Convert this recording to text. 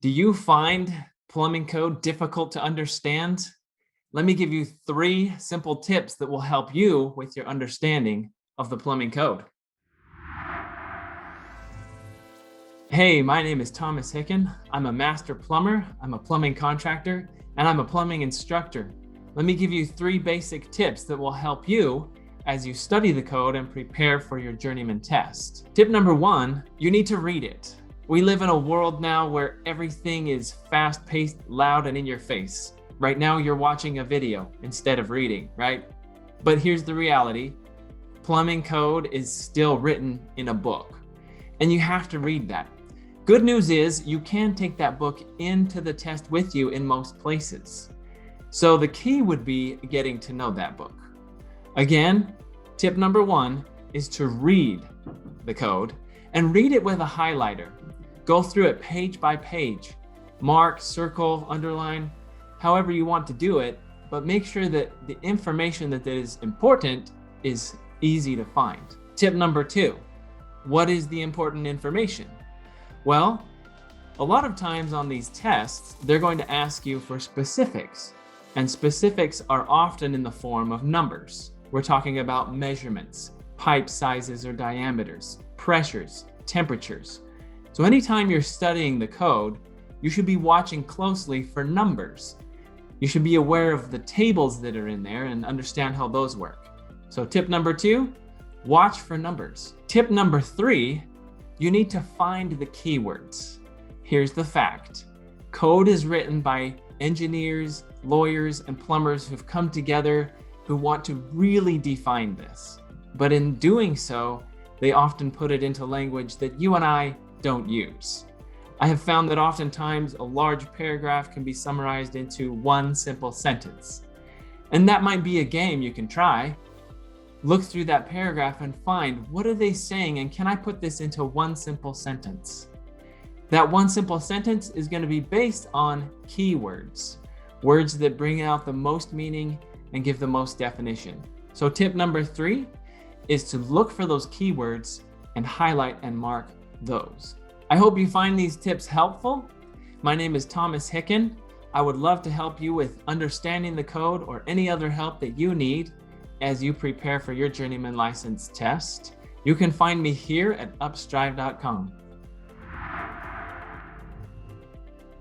Do you find plumbing code difficult to understand? Let me give you 3 simple tips that will help you with your understanding of the plumbing code. Hey, my name is Thomas Hicken. I'm a master plumber, I'm a plumbing contractor, and I'm a plumbing instructor. Let me give you 3 basic tips that will help you as you study the code and prepare for your journeyman test. Tip number 1, you need to read it. We live in a world now where everything is fast-paced, loud, and in your face. Right now, you're watching a video instead of reading, right? But here's the reality. Plumbing code is still written in a book, and you have to read that. Good news is you can take that book into the test with you in most places. So the key would be getting to know that book. Again, tip number 1 is to read the code and read it with a highlighter. Go through it page by page. Mark, circle, underline, however you want to do it, but make sure that the information that is important is easy to find. Tip number 2, what is the important information? Well, a lot of times on these tests, they're going to ask you for specifics, and specifics are often in the form of numbers. We're talking about measurements, pipe sizes or diameters, pressures, temperatures. So anytime you're studying the code, you should be watching closely for numbers. You should be aware of the tables that are in there and understand how those work. So tip number 2, watch for numbers. Tip number 3, you need to find the keywords. Here's the fact. Code is written by engineers, lawyers, and plumbers who've come together who want to really define this. But in doing so, they often put it into language that you and I don't use. I have found that oftentimes a large paragraph can be summarized into one simple sentence. And that might be a game you can try. Look through that paragraph and find, what are they saying, and can I put this into one simple sentence? That one simple sentence is going to be based on keywords, words that bring out the most meaning and give the most definition. So tip number 3 is to look for those keywords and highlight and mark those. I hope you find these tips helpful. My name is Thomas Hicken. I would love to help you with understanding the code or any other help that you need as you prepare for your journeyman license test. You can find me here at upstryve.com.